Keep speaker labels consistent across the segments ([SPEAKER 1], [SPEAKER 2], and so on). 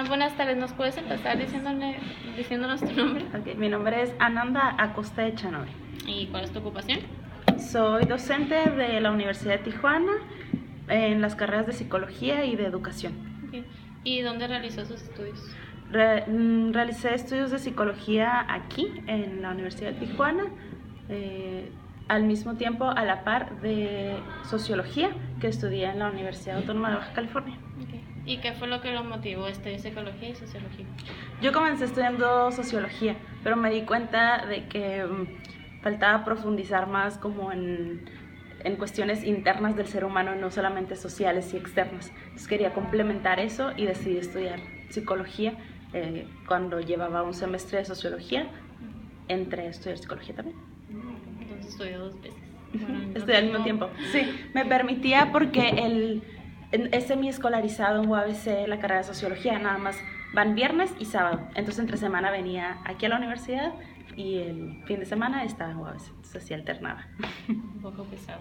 [SPEAKER 1] Buenas tardes, ¿nos puedes empezar diciéndonos tu nombre?
[SPEAKER 2] Okay, mi nombre es Ananda Acosta Echanove.
[SPEAKER 1] ¿Y cuál es tu ocupación?
[SPEAKER 2] Soy docente de la Universidad de Tijuana en las carreras de Psicología y de Educación.
[SPEAKER 1] Okay. ¿Y dónde realizó sus estudios?
[SPEAKER 2] Realicé estudios de Psicología aquí, en la Universidad de Tijuana, al mismo tiempo a la par de Sociología, que estudié en la Universidad Autónoma de Baja California.
[SPEAKER 1] Okay. ¿Y qué fue lo que lo motivó a estudiar Psicología y Sociología?
[SPEAKER 2] Yo comencé estudiando Sociología, pero me di cuenta de que faltaba profundizar más como en cuestiones internas del ser humano, no solamente sociales y externas. Entonces quería complementar eso y decidí estudiar Psicología. Cuando llevaba un semestre de Sociología, entré a estudiar Psicología también.
[SPEAKER 1] Entonces estudió 2 veces.
[SPEAKER 2] Estudié al mismo tiempo. Sí, me permitía porque es semi-escolarizado en UABC la carrera de Sociología, nada más van viernes y sábado. Entonces entre semana venía aquí a la universidad y el fin de semana estaba en UABC, entonces así alternaba.
[SPEAKER 1] Un poco pesado.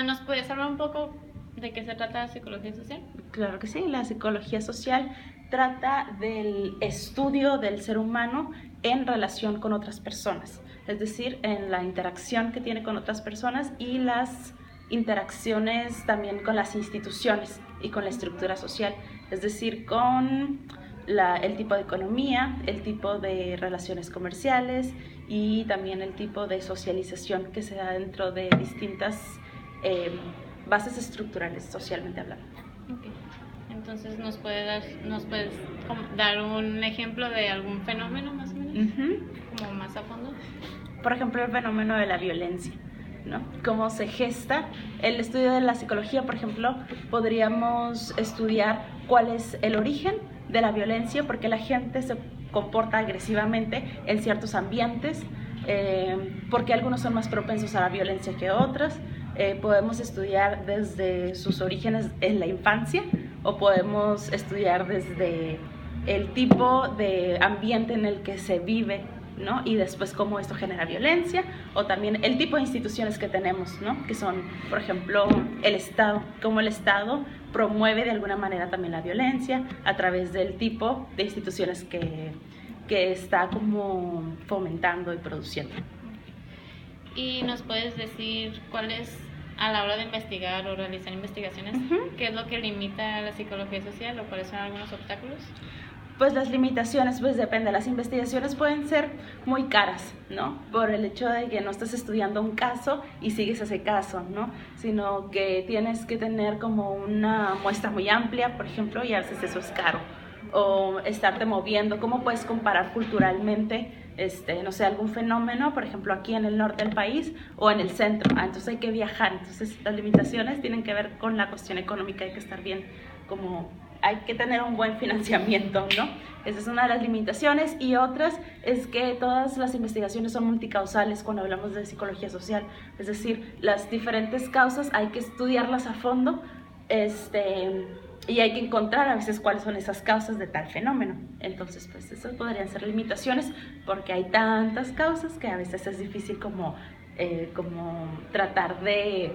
[SPEAKER 1] ¿Nos puedes hablar un poco de qué se trata la psicología social?
[SPEAKER 2] Claro que sí, la psicología social trata del estudio del ser humano en relación con otras personas, es decir, en la interacción que tiene con otras personas y las interacciones también con las instituciones y con la estructura social, es decir, con el tipo de economía, el tipo de relaciones comerciales y también el tipo de socialización que se da dentro de distintas bases estructurales, socialmente hablando.
[SPEAKER 1] Okay. Entonces, ¿nos puedes dar un ejemplo de algún fenómeno más o menos? Como más a fondo.
[SPEAKER 2] Por ejemplo, el fenómeno de la violencia, ¿no? Cómo se gesta. El estudio de la psicología, por ejemplo, podríamos estudiar cuál es el origen de la violencia, por qué la gente se comporta agresivamente en ciertos ambientes, por qué algunos son más propensos a la violencia que otros. Podemos estudiar desde sus orígenes en la infancia o podemos estudiar desde el tipo de ambiente en el que se vive, ¿no? Y después cómo esto genera violencia, o también el tipo de instituciones que tenemos, ¿no? Que son, por ejemplo, el Estado, cómo el Estado promueve de alguna manera también la violencia a través del tipo de instituciones que está como fomentando y produciendo.
[SPEAKER 1] ¿Y nos puedes decir cuál es, a la hora de investigar o realizar investigaciones, qué es lo que limita a la psicología social o cuáles son algunos obstáculos?
[SPEAKER 2] Pues las limitaciones, pues depende. Las investigaciones pueden ser muy caras, ¿no? Por el hecho de que no estás estudiando un caso y sigues ese caso, ¿no? Sino que tienes que tener como una muestra muy amplia, por ejemplo, y a veces eso es caro. O estarte moviendo, ¿cómo puedes comparar culturalmente, no sé, algún fenómeno, por ejemplo, aquí en el norte del país o en el centro? Entonces hay que viajar. Entonces las limitaciones tienen que ver con la cuestión económica, hay que estar bien como... Hay que tener un buen financiamiento, ¿no? Esa es una de las limitaciones. Y otras es que todas las investigaciones son multicausales cuando hablamos de psicología social. Es decir, las diferentes causas hay que estudiarlas a fondo y hay que encontrar a veces cuáles son esas causas de tal fenómeno. Entonces, pues esas podrían ser limitaciones porque hay tantas causas que a veces es difícil como tratar de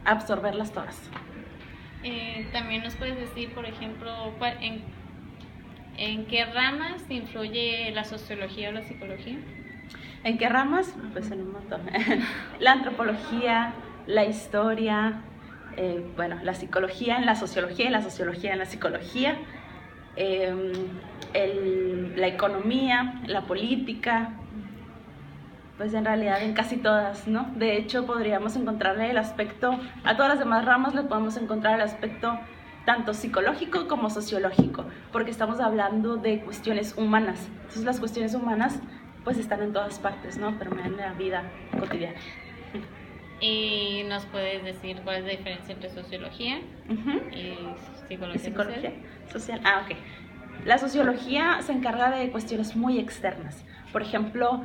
[SPEAKER 2] absorberlas todas.
[SPEAKER 1] También nos puedes decir, por ejemplo, ¿en qué ramas influye la sociología o la psicología?
[SPEAKER 2] ¿En qué ramas? Pues en un montón. La antropología, la historia, la psicología en la sociología y la sociología en la psicología, la economía, la política, pues en realidad en casi todas, ¿no? De hecho, podríamos encontrarle el aspecto, a todas las demás ramas le podemos encontrar el aspecto tanto psicológico como sociológico, porque estamos hablando de cuestiones humanas. Entonces las cuestiones humanas pues están en todas partes, ¿no? Pero en la vida cotidiana.
[SPEAKER 1] ¿Y nos puedes decir cuál es la diferencia entre sociología y psicología
[SPEAKER 2] social? Ah, ok. La sociología se encarga de cuestiones muy externas. Por ejemplo,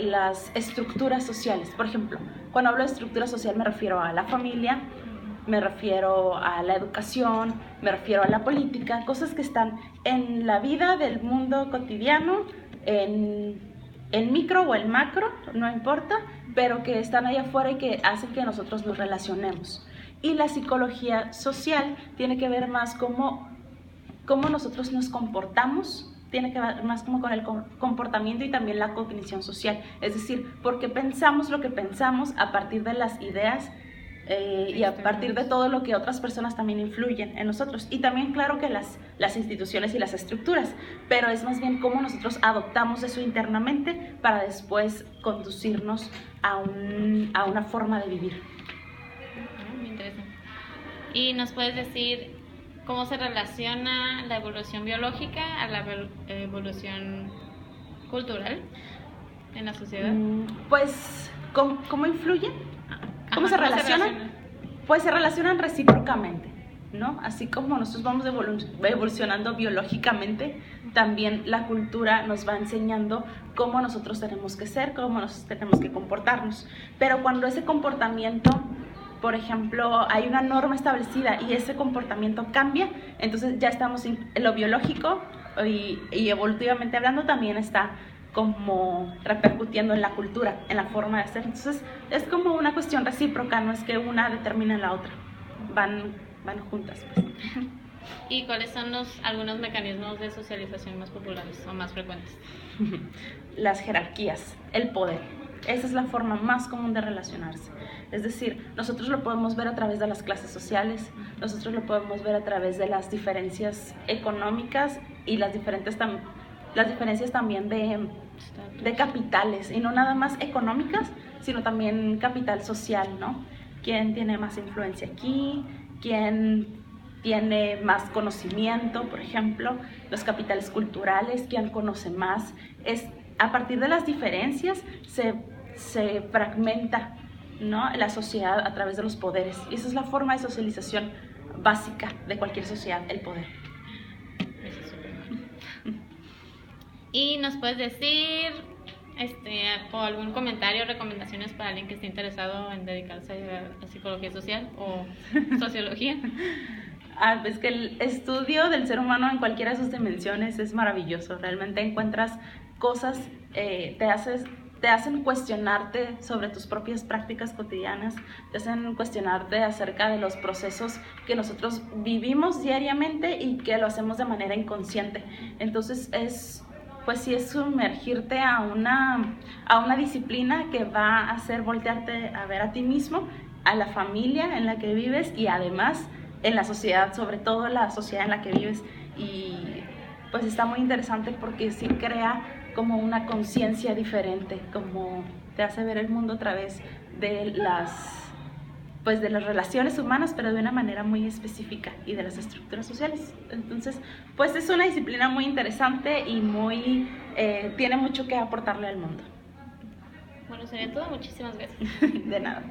[SPEAKER 2] las estructuras sociales. Por ejemplo, cuando hablo de estructura social me refiero a la familia, me refiero a la educación, me refiero a la política, cosas que están en la vida del mundo cotidiano, en micro o en macro, no importa, pero que están allá afuera y que hacen que nosotros nos relacionemos. Y la psicología social tiene que ver más cómo nosotros nos comportamos, tiene que ver más como con el comportamiento y también la cognición social, es decir, porque pensamos lo que pensamos a partir de las ideas y a partir de todo lo que otras personas también influyen en nosotros, y también claro que las instituciones y las estructuras, pero es más bien cómo nosotros adoptamos eso internamente para después conducirnos a una forma de vivir.
[SPEAKER 1] Me interesa. ¿Y nos puedes decir cómo se relaciona la evolución biológica a la evolución cultural en la sociedad?
[SPEAKER 2] Pues, ¿cómo influyen? ¿Cómo
[SPEAKER 1] Ajá,
[SPEAKER 2] se relacionan? Pues se relacionan recíprocamente, ¿no? Así como nosotros vamos evolucionando biológicamente, también la cultura nos va enseñando cómo nosotros tenemos que ser, cómo nos tenemos que comportarnos. Pero cuando ese comportamiento, por ejemplo, hay una norma establecida y ese comportamiento cambia, entonces ya estamos en lo biológico y evolutivamente hablando también está como repercutiendo en la cultura, en la forma de ser. Entonces es como una cuestión recíproca, no es que una determine la otra, van juntas, pues.
[SPEAKER 1] ¿Y cuáles son algunos mecanismos de socialización más populares o más frecuentes?
[SPEAKER 2] Las jerarquías, el poder. Esa es la forma más común de relacionarse. Es decir, nosotros lo podemos ver a través de las clases sociales, nosotros lo podemos ver a través de las diferencias económicas y las diferencias también de capitales, y no nada más económicas, sino también capital social, ¿no? ¿Quién tiene más influencia aquí? ¿Quién tiene más conocimiento, por ejemplo? Los capitales culturales, ¿quién conoce más? A partir de las diferencias se fragmenta, ¿no?, la sociedad a través de los poderes, y esa es la forma de socialización básica de cualquier sociedad, el poder.
[SPEAKER 1] ¿Y nos puedes decir o algún comentario o recomendaciones para alguien que esté interesado en dedicarse a la psicología social o sociología?
[SPEAKER 2] Pues que el estudio del ser humano en cualquiera de sus dimensiones es maravilloso. Realmente encuentras cosas, te hacen cuestionarte sobre tus propias prácticas cotidianas, te hacen cuestionarte acerca de los procesos que nosotros vivimos diariamente y que lo hacemos de manera inconsciente. Entonces pues sí es sumergirte a una disciplina que va a hacer voltearte a ver a ti mismo, a la familia en la que vives y además en la sociedad, sobre todo la sociedad en la que vives. Y pues está muy interesante porque sí crea como una conciencia diferente, como te hace ver el mundo a través de las relaciones humanas, pero de una manera muy específica, y de las estructuras sociales. Entonces, pues es una disciplina muy interesante y tiene mucho que aportarle al mundo.
[SPEAKER 1] Bueno, sería todo. Muchísimas gracias.
[SPEAKER 2] De nada.